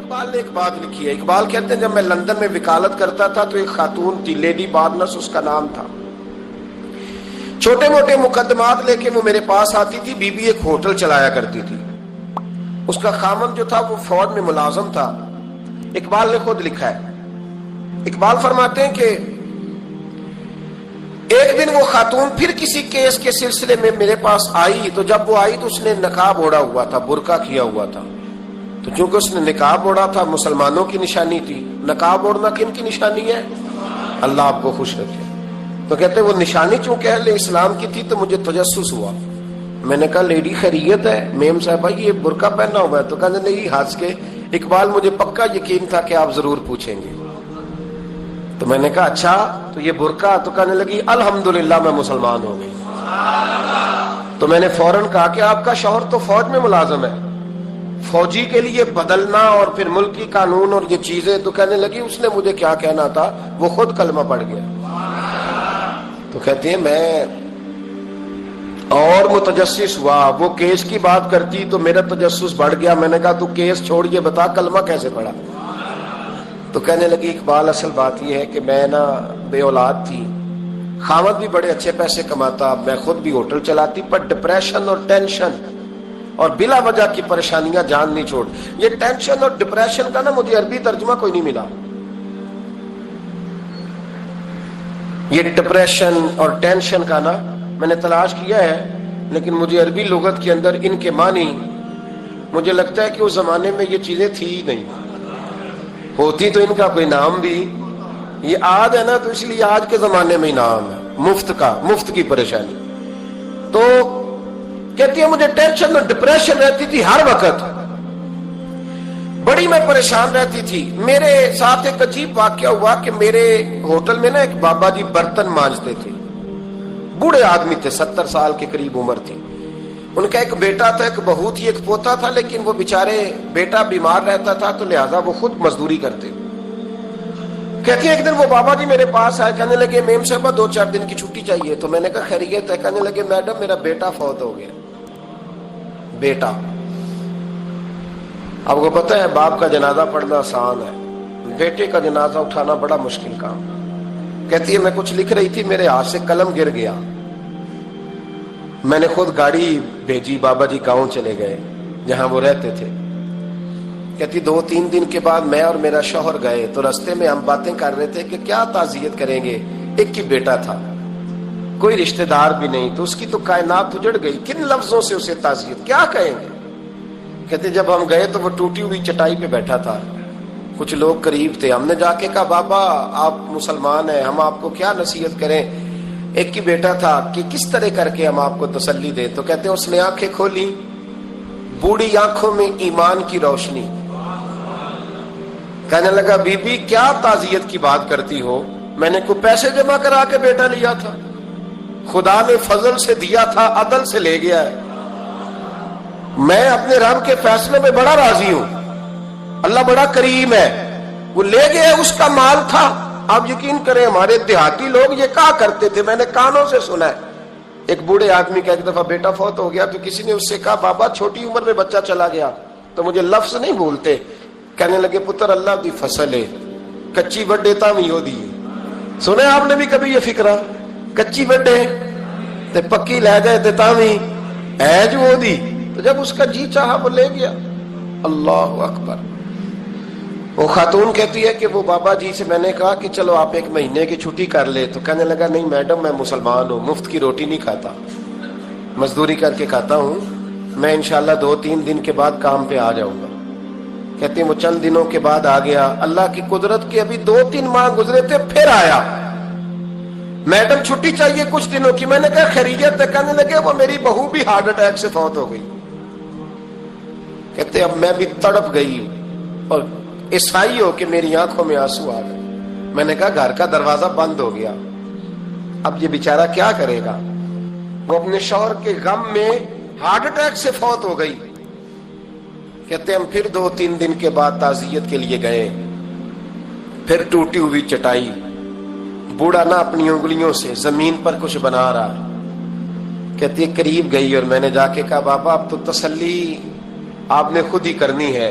اقبال نے ایک بات لکھی ہے. اقبال کہتے ہیں جب میں لندن میں وکالت کرتا تھا تو ایک خاتون تھی, لیڈی بارنس اس کا نام تھا. چھوٹے موٹے مقدمات لے کے وہ میرے پاس آتی تھی. بی بی ایک ہوٹل چلایا کرتی تھی. اس کا خامن جو تھا وہ فوج میں ملازم تھا. اقبال نے خود لکھا ہے, اقبال فرماتے ہیں کہ ایک دن وہ خاتون پھر کسی کیس کے سلسلے میں میرے پاس آئی, تو جب وہ آئی تو اس نے نقاب اوڑھا ہوا تھا, برقع کیا ہوا تھا. تو چونکہ اس نے نقاب اوڑھا تھا مسلمانوں کی نشانی تھی. نقاب اوڑھنا کن کی نشانی ہے؟ اللہ آپ کو خوش رکھے. تو کہتے وہ نشانی چونکہ اہل اسلام کی تھی تو مجھے تجسس ہوا. میں نے کہا لیڈی خیریت ہے؟ میم صاحبہ یہ برقع پہنا ہوا ہے. تو کہنے نہیں, ہنس کے, اقبال مجھے پکا یقین تھا کہ آپ ضرور پوچھیں گے. تو میں نے کہا اچھا تو یہ برقع؟ تو کہنے لگی الحمدللہ میں مسلمان ہو گئی. تو میں نے فوراً کہا کہ آپ کا شوہر تو فوج میں ملازم ہے, فوجی کے لیے بدلنا اور پھر ملکی قانون اور یہ چیزیں. تو کہنے لگی اس نے مجھے کیا کہنا تھا, وہ خود کلمہ پڑھ گیا. تو کہتے ہیں میں اور متجسس ہوا. وہ کیس کی بات کرتی تو میرا تجسس بڑھ گیا. میں نے کہا تو کیس چھوڑ یہ بتا کلمہ کیسے پڑھا؟ تو کہنے لگی اقبال اصل بات یہ ہے کہ میں نا بے اولاد تھی, خاوند بھی بڑے اچھے پیسے کماتا, میں خود بھی ہوٹل چلاتی, پر ڈپریشن اور ٹینشن اور بلا وجہ کی پریشانیاں جان نہیں چھوڑ. یہ ٹینشن اور ڈپریشن کا نا مجھے عربی ترجمہ کوئی نہیں ملا. یہ ڈپریشن اور ٹینشن کا نا میں نے تلاش کیا ہے, لیکن مجھے عربی لغت کے اندر ان کے معنی مجھے لگتا ہے کہ اس زمانے میں یہ چیزیں تھی ہی نہیں. ہوتی تو ان کا کوئی نام بھی, یہ آج ہے نا تو اس لیے آج کے زمانے میں ہی نام ہے مفت کا, مفت کی پریشانی. تو کہتی ہے مجھے ٹینشن اور ڈپریشن رہتی تھی ہر وقت, بڑی میں پریشان رہتی تھی. میرے ساتھ ایک عجیب واقعہ ہوا کہ میرے ہوٹل میں نا ایک بابا جی برتن مانجتے تھے, بوڑھے آدمی تھے, 70 سال کے قریب عمر تھی. ان کا ایک بیٹا تھا, ایک بہو تھی, ایک پوتا تھا, لیکن وہ بیچارے بیٹا بیمار رہتا تھا تو لہذا وہ خود مزدوری کرتے. کہتی ہے ایک دن وہ بابا جی میرے پاس آئے, کہنے لگے میم صاحبہ 2-4 دن کی چھٹی چاہیے. تو میں نے کہا خیریت ہے؟ کہنے لگے میڈم میرا بیٹا فوت ہو گیا. بیٹا, اب کو پتہ ہے باپ کا جنازہ پڑھنا آسان ہے, بیٹے کا جنازہ اٹھانا بڑا مشکل کام. کہتی ہے میں کچھ لکھ رہی تھی, میرے ہاتھ سے قلم گر گیا. میں نے خود گاڑی بھیجی, بابا جی گاؤں چلے گئے جہاں وہ رہتے تھے. کہتی 2-3 دن کے بعد میں اور میرا شوہر گئے تو رستے میں ہم باتیں کر رہے تھے کہ کیا تعزیت کریں گے. ایک ہی بیٹا تھا, کوئی رشتہ دار بھی نہیں, تو اس کی تو کائنات اجڑ گئی, کن لفظوں سے اسے تعزیت کیا کہیں گے. کہتے جب ہم گئے تو وہ ٹوٹی ہوئی چٹائی پہ بیٹھا تھا, کچھ لوگ قریب تھے. ہم نے جا کے کہا بابا آپ مسلمان ہیں, ہم آپ کو کیا نصیحت کریں, ایک ہی بیٹا تھا, کہ کس طرح کر کے ہم آپ کو تسلی دیں. تو کہتے اس نے آنکھیں کھولی, بوڑھی آنکھوں میں ایمان کی روشنی. کہنے لگا بی بی کیا تعزیت کی بات کرتی ہو, میں نے کوئی پیسے جمع کرا کے بیٹا لیا تھا, خدا نے فضل سے دیا تھا, عدل سے لے گیا ہے. میں اپنے رب کے فیصلے میں بڑا راضی ہوں, اللہ بڑا کریم ہے, وہ لے گیا, اس کا مال تھا. آپ یقین کریں ہمارے دیہاتی لوگ یہ کہا کرتے تھے, میں نے کانوں سے سنا ہے. ایک بوڑھے آدمی کا ایک دفعہ بیٹا فوت ہو گیا تو کسی نے اس سے کہا بابا چھوٹی عمر میں بچہ چلا گیا تو مجھے لفظ نہیں بھولتے. کہنے لگے پتر اللہ دی فصل ہے, کچی وڈے تاوی ہو دی. سنے آپ نے بھی کبھی یہ فکرہ, کچی وڈے تے پکی لے گئے تے تاوی ہے جو ہو دی. تو جب اس کا جی چاہا وہ لے گیا. اللہ اکبر. وہ خاتون کہتی ہے کہ وہ بابا جی سے میں نے کہا کہ چلو آپ 1 مہینے کی چھٹی کر لے. تو کہنے لگا نہیں میڈم میں مسلمان ہوں, مفت کی روٹی نہیں کھاتا, مزدوری کر کے کھاتا ہوں, میں انشاءاللہ 2-3 دن کے بعد کام پہ آ جاؤں گا. کہتے ہیں وہ چند دنوں کے بعد آ گیا. اللہ کی قدرت کے ابھی 2-3 ماہ گزرے تھے پھر آیا. میڈم چھٹی چاہیے کچھ دنوں کی. میں نے کہا خیریت ہے؟ کہنے لگے وہ میری بہو بھی ہارٹ اٹیک سے فوت ہو گئی. کہتے اب میں بھی تڑپ گئی اور عیسائی ہو کہ میری آنکھوں میں آنسو آ گئے. میں نے کہا گھر کا دروازہ بند ہو گیا, اب یہ بیچارہ کیا کرے گا. وہ اپنے شوہر کے غم میں ہارٹ اٹیک سے فوت ہو گئی. کہتے ہم پھر 2-3 دن کے بعد تعزیت کے لیے گئے, پھر ٹوٹی ہوئی چٹائی, بوڑھا نہ اپنی انگلیوں سے زمین پر کچھ بنا رہا. کہتی قریب گئی اور میں نے جا کے کہا بابا اب تو تسلی آپ نے خود ہی کرنی ہے,